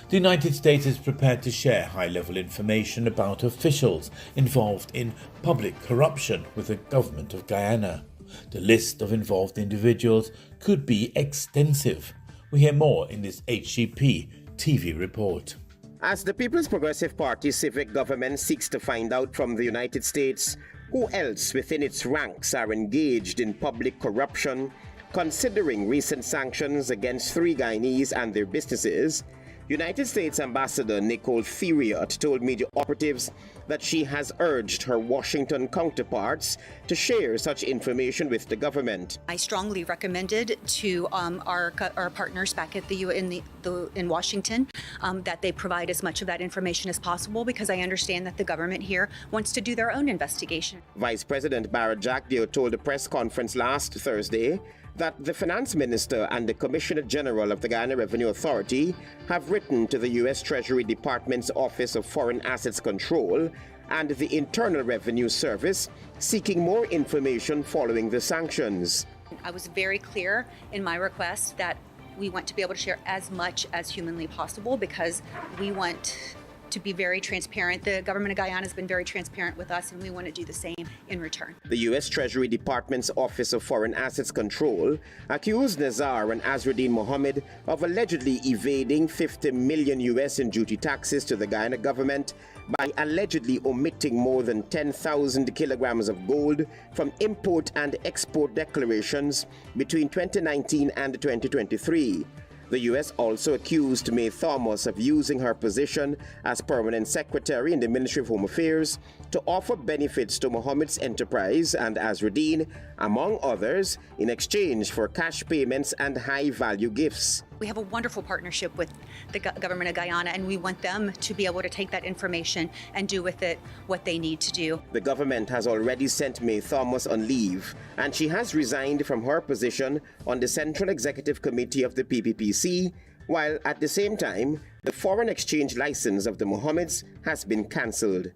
The United States is prepared to share high-level information about officials involved in public corruption with the government of Guyana. The list of involved individuals could be extensive. We hear more in this HCP TV report. As the People's Progressive Party civic government seeks to find out from the United States Who else within its ranks are engaged in public corruption? Considering recent sanctions against 3 Guyanese and their businesses, United States Ambassador Nicole Theriot told media operatives that she has urged her Washington counterparts to share such information with the government. I strongly recommended to our partners back at in Washington that they provide as much of that information as possible, because I understand that the government here wants to do their own investigation. Vice President Barrett Jackdaw told a press conference last Thursday that the Finance Minister and the Commissioner General of the Guyana Revenue Authority have written to the U.S. Treasury Department's Office of Foreign Assets Control and the Internal Revenue Service seeking more information following the sanctions. I was very clear in my request that we want to be able to share as much as humanly possible, because we want to be very transparent. The government of Guyana has been very transparent with us, and we want to do the same in return. The U.S. Treasury Department's Office of Foreign Assets Control accused Nazar and Azruddin Mohammed of allegedly evading $50 million in duty taxes to the Guyana government by allegedly omitting more than 10,000 kilograms of gold from import and export declarations between 2019 and 2023. The U.S. also accused May Thomas of using her position as permanent secretary in the Ministry of Home Affairs to offer benefits to Mohammed's enterprise and Azruddin, among others, in exchange for cash payments and high-value gifts. We have a wonderful partnership with the government of Guyana, and we want them to be able to take that information and do with it what they need to do. The government has already sent May Thomas on leave, and she has resigned from her position on the Central Executive Committee of the PPPC, while at the same time, the foreign exchange license of the Mohammeds has been cancelled.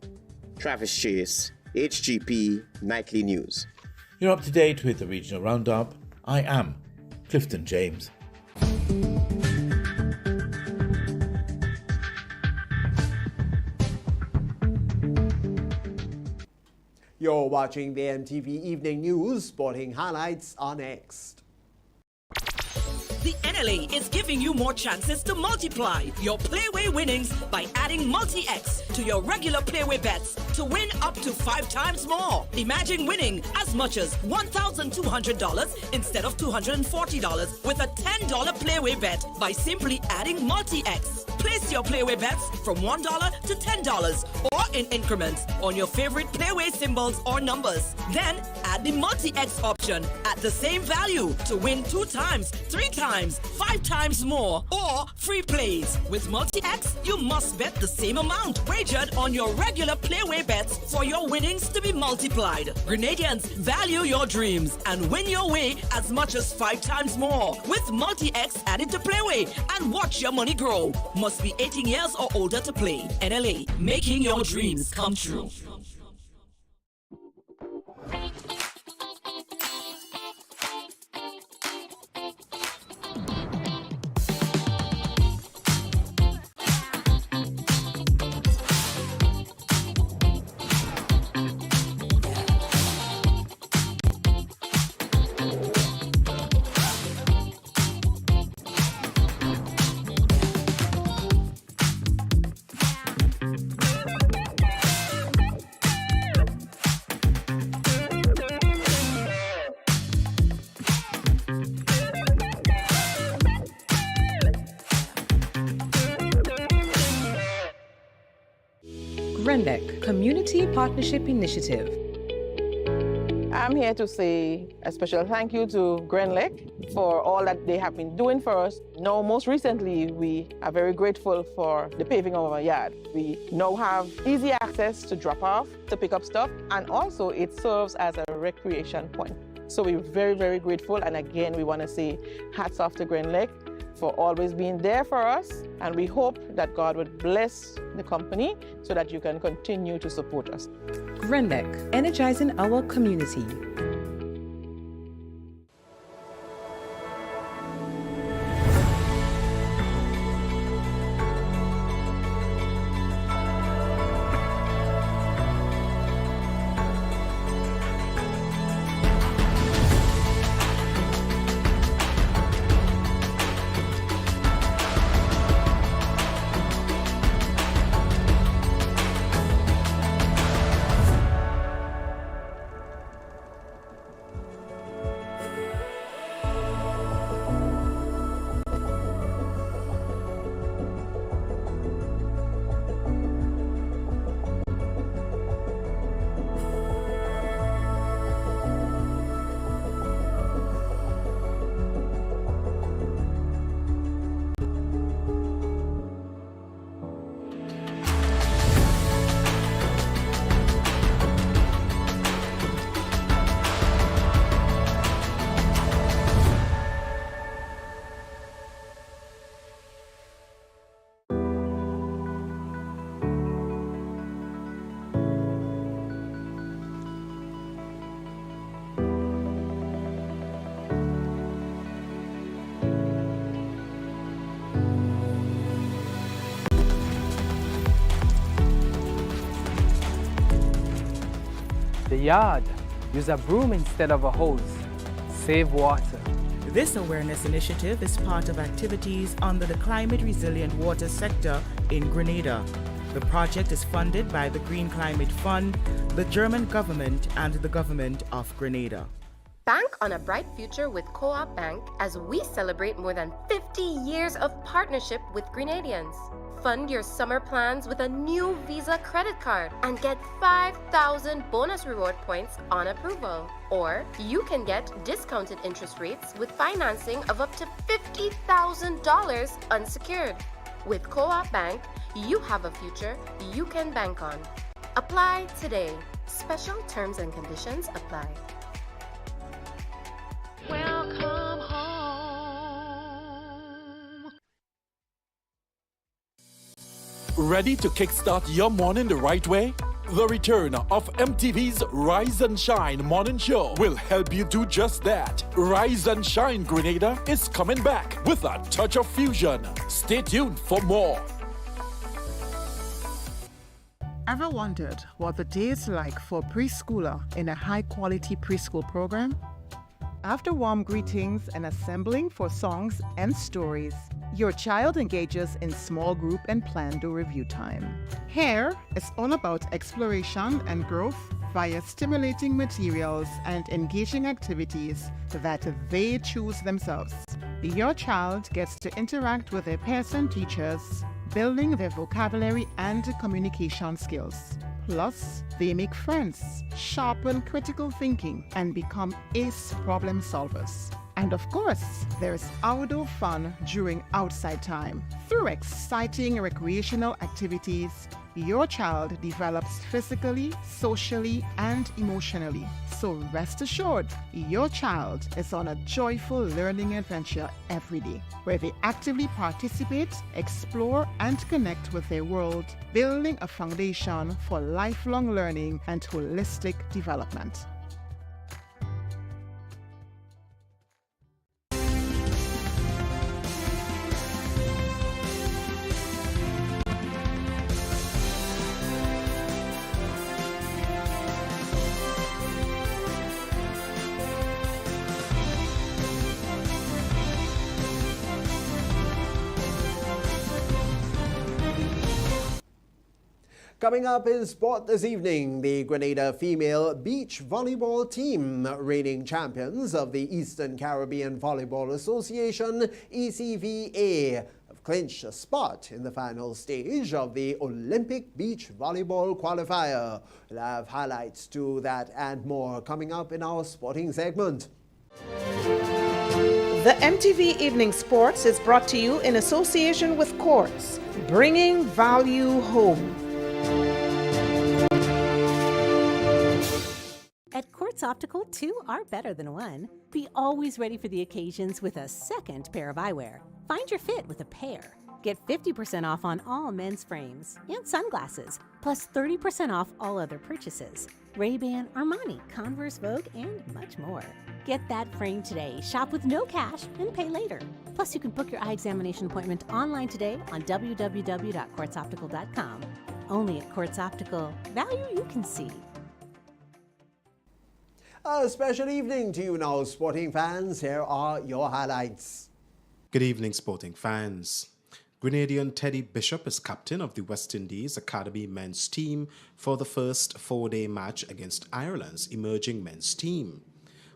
Travis Chase, HGP Nightly News. You're up to date with the Regional Roundup. I am Clifton James. You're watching the MTV Evening News. Sporting highlights are next. The NLA is giving you more chances to multiply your Playway winnings by adding Multi-X to your regular Playway bets to win up to 5 times more. Imagine winning as much as $1,200 instead of $240 with a $10 Playway bet by simply adding Multi-X. Place your Playway bets from $1 to $10 or in increments on your favorite Playway symbols or numbers. Then add the Multi-X option at the same value to win 2 times, 3 times, 5 times more, or free plays. With Multi-X, you must bet the same amount wagered on your regular Playway bets for your winnings to be multiplied. Grenadians, value your dreams and win your way as much as 5 times more with Multi-X added to Playway, and watch your money grow. Must be 18 years or older to play. NLA, making your dreams come true. GRENLEC Community Partnership Initiative. I'm here to say a special thank you to GRENLEC for all that they have been doing for us. Now, most recently, we are very grateful for the paving of our yard. We now have easy access to drop off, to pick up stuff, and also it serves as a recreation point. So we're very, very grateful. And again, we want to say hats off to GRENLEC for always being there for us, and we hope that God would bless the company so that you can continue to support us. GRENLEC, energizing our community. yard, use a broom instead of a hose. Save water. This awareness initiative is part of activities under the Climate Resilient Water sector in Grenada. The project is funded by the Green Climate Fund, the German government, and the government of Grenada. Bank on a bright future with Co-op Bank as we celebrate more than 50 years of partnership with Grenadians. Fund your summer plans with a new Visa credit card and get 5,000 bonus reward points on approval. Or you can get discounted interest rates with financing of up to $50,000 unsecured. With Co-op Bank, you have a future you can bank on. Apply today. Special terms and conditions apply. Welcome home. Ready to kickstart your morning the right way? The return of MTV's Rise and Shine morning show will help you do just that. Rise and Shine Grenada is coming back with a touch of fusion. Stay tuned for more. Ever wondered what the day is like for a preschooler in a high-quality preschool program? After warm greetings and assembling for songs and stories, your child engages in small group and planned review time. Here is all about exploration and growth via stimulating materials and engaging activities that they choose themselves. Your child gets to interact with their peers and teachers, building their vocabulary and communication skills. Plus, they make friends, sharpen critical thinking, and become ace problem solvers. And of course, there's outdoor fun during outside time. Through exciting recreational activities, your child develops physically, socially, and emotionally. So rest assured, your child is on a joyful learning adventure every day, where they actively participate, explore, and connect with their world, building a foundation for lifelong learning and holistic development. Coming up in sport this evening, the Grenada female beach volleyball team, reigning champions of the Eastern Caribbean Volleyball Association, ECVA, have clinched a spot in the final stage of the Olympic Beach Volleyball Qualifier. We'll have highlights to that and more coming up in our sporting segment. The MTV Evening Sports is brought to you in association with Quartz, bringing value home. At Quartz Optical, 2 are better than 1. Be always ready for the occasions with a second pair of eyewear. Find your fit with a pair. Get 50% off on all men's frames and sunglasses, plus 30% off all other purchases. Ray-Ban, Armani, Converse, Vogue, and much more. Get that frame today. Shop with no cash and pay later. Plus, you can book your eye examination appointment online today on www.quartzoptical.com. Only at Quartz Optical. Value you can see. A special evening to you now, sporting fans. Here are your highlights. Good evening, sporting fans. Grenadian Teddy Bishop is captain of the West Indies Academy men's team for the first 4-day match against Ireland's emerging men's team.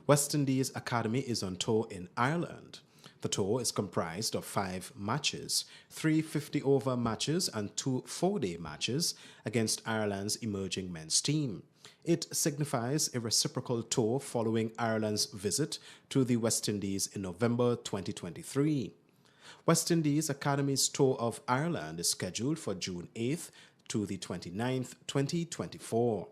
West Indies Academy is on tour in Ireland. The tour is comprised of 5 matches, 3 50-over matches and 2 4-day matches against Ireland's emerging men's team. It signifies a reciprocal tour following Ireland's visit to the West Indies in November 2023. West Indies Academy's tour of Ireland is scheduled for June 8th to the 29th, 2024.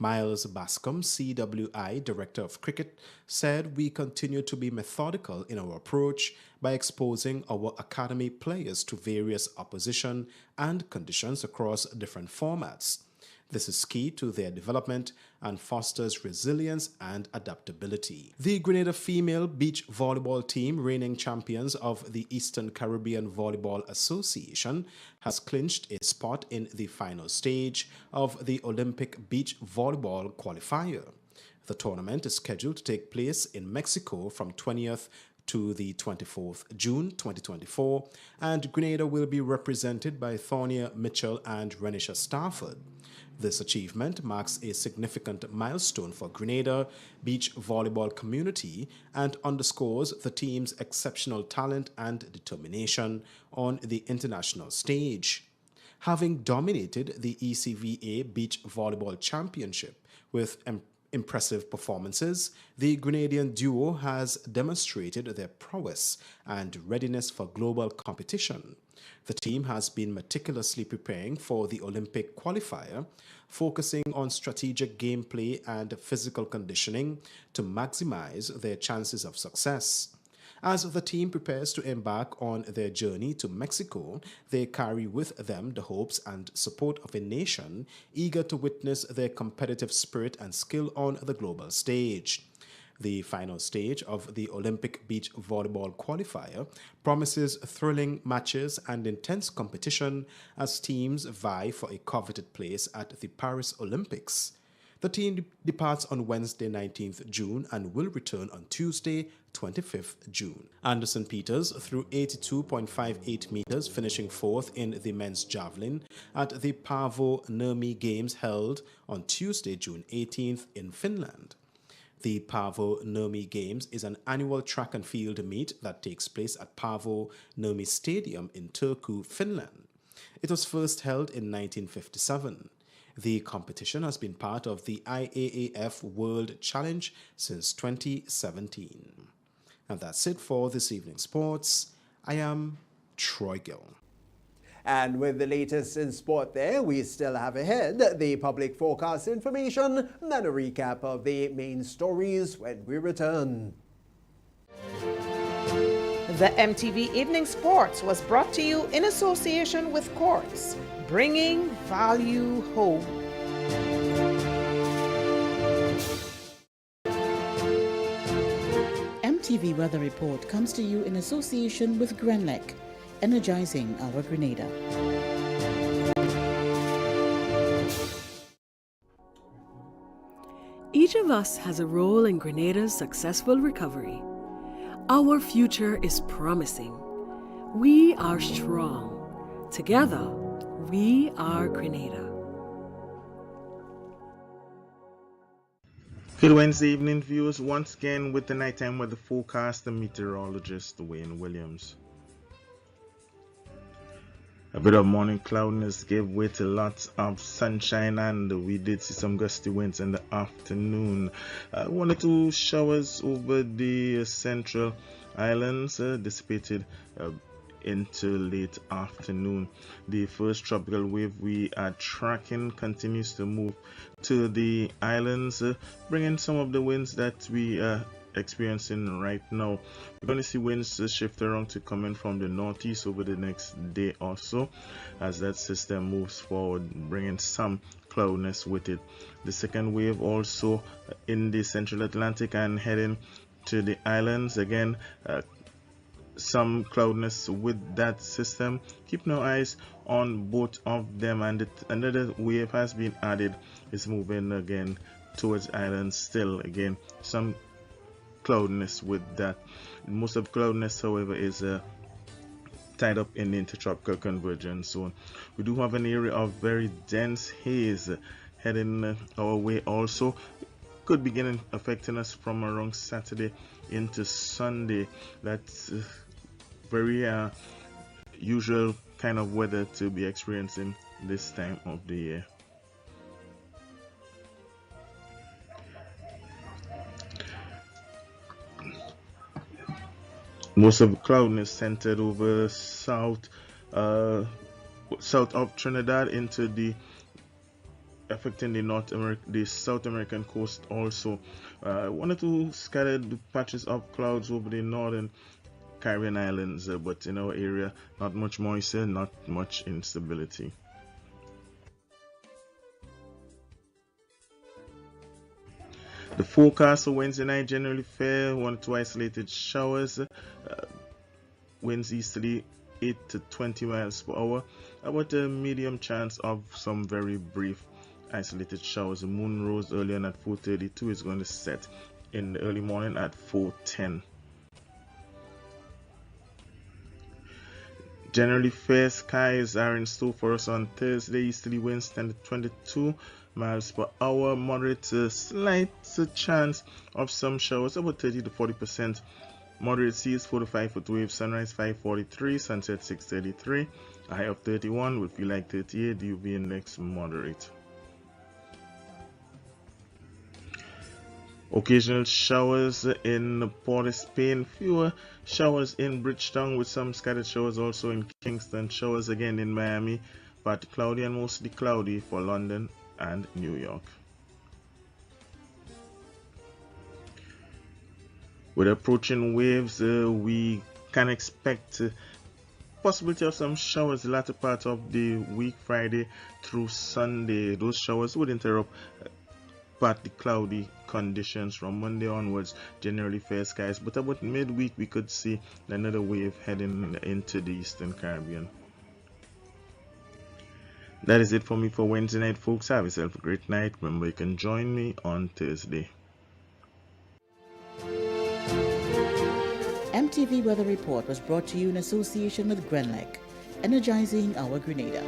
Miles Bascom, CWI Director of Cricket, said we continue to be methodical in our approach by exposing our academy players to various opposition and conditions across different formats. This is key to their development and fosters resilience and adaptability. The Grenada female beach volleyball team, reigning champions of the Eastern Caribbean Volleyball Association, has clinched a spot in the final stage of the Olympic beach volleyball qualifier. The tournament is scheduled to take place in Mexico from 20th to the 24th June 2024, and Grenada will be represented by Thornia Mitchell and Renisha Stafford. This achievement marks a significant milestone for Grenada beach volleyball community and underscores the team's exceptional talent and determination on the international stage. Having dominated the ECVA Beach Volleyball Championship with impressive performances, the Grenadian duo has demonstrated their prowess and readiness for global competition. The team has been meticulously preparing for the Olympic qualifier, focusing on strategic gameplay and physical conditioning to maximize their chances of success. As the team prepares to embark on their journey to Mexico, they carry with them the hopes and support of a nation eager to witness their competitive spirit and skill on the global stage. The final stage of the Olympic beach volleyball qualifier promises thrilling matches and intense competition as teams vie for a coveted place at the Paris Olympics. The team departs on Wednesday 19th June and will return on Tuesday 25th June. Anderson Peters threw 82.58 meters, finishing fourth in the men's javelin at the Paavo Nurmi Games held on Tuesday, June 18th in Finland. The Paavo Nurmi Games is an annual track and field meet that takes place at Paavo Nurmi Stadium in Turku, Finland. It was first held in 1957. The competition has been part of the IAAF World Challenge since 2017. And that's it for this evening's sports. I am Troy Gill. And with the latest in sport there, we still have ahead the public forecast information and a recap of the main stories when we return. The MTV Evening Sports was brought to you in association with Quartz, bringing value home. MTV Weather Report comes to you in association with Grenlec, energizing our Grenada. Each of us has a role in Grenada's successful recovery. Our future is promising. We are strong. Together, we are Grenada. Good Wednesday evening, viewers. Once again with the nighttime weather forecast, the meteorologist Wayne Williams. A bit of morning cloudiness gave way to lots of sunshine, and we did see some gusty winds in the afternoon. 1 or 2 showers over the central islands dissipated into late afternoon. The first tropical wave we are tracking continues to move to the islands, bringing some of the winds that we are experiencing right now. We're going to see winds shift around to come in from the northeast over the next day or so as that system moves forward, bringing some cloudiness with it. The second wave also in the central Atlantic and heading to the islands again. Some cloudiness with that system. Keeping our eyes on both of them, and another wave has been added. It's moving again towards islands. Still again some cloudiness with that. Most of the cloudiness, however, is tied up in the intertropical convergence zone. We do have an area of very dense haze heading our way also. Could begin affecting us from around Saturday into Sunday. That's very usual kind of weather to be experiencing this time of the year. Most of the cloudiness centered over south of Trinidad into the affecting the South American coast also. 1 or 2 scattered patches of clouds over the northern Caribbean islands, but in our area not much moisture, not much instability. The forecast for Wednesday night generally fair, 1 to 2 isolated showers, winds easterly 8 to 20 miles per hour, about a medium chance of some very brief isolated showers. The moon rose early on at 4:32, is going to set in the early morning at 4:10. Generally fair skies are in store for us on Thursday. Easterly winds 10 to 22 miles per hour, moderate to slight chance of some showers, about 30 to 40%. Moderate seas, 4 to 5 foot waves. Sunrise 5:43, sunset 6:33. A high of 31 would feel like 38. The UV index moderate. Occasional showers in Port of Spain, fewer showers in Bridgetown with some scattered showers also in Kingston. Showers again in Miami, but cloudy and mostly cloudy for London and New York. With approaching waves, we can expect possibility of some showers the latter part of the week, Friday through Sunday. Those showers would interrupt partly cloudy conditions from Monday onwards. Generally fair skies, but about midweek we could see another wave heading into the Eastern Caribbean. That is it for me for Wednesday night, folks. Have yourself a great night. Remember, you can join me on Thursday. MTV Weather Report was brought to you in association with Grenlec, energizing our Grenada.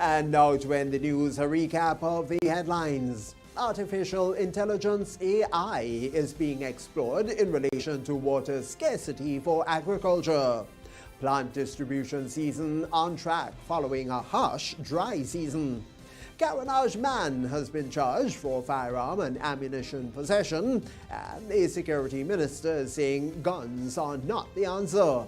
And now to end the news, a recap of the headlines. Artificial intelligence AI is being explored in relation to water scarcity for agriculture. Plant distribution season on track following a harsh dry season. Carronage man has been charged for firearm and ammunition possession, and the security minister is saying guns are not the answer.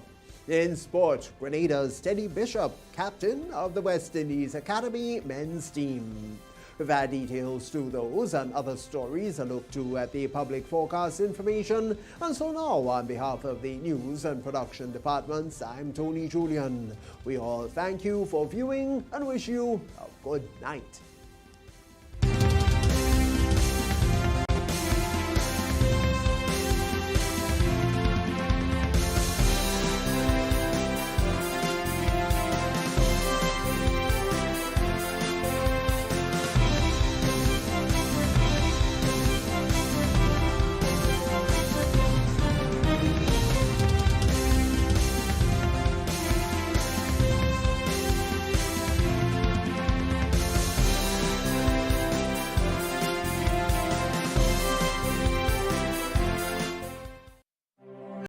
In sport, Grenada's Teddy Bishop, captain of the West Indies Academy men's team. We've had details to those and other stories a look to at the public forecast information. And so now, on behalf of the news and production departments, I'm Tony Julian. We all thank you for viewing and wish you a good night.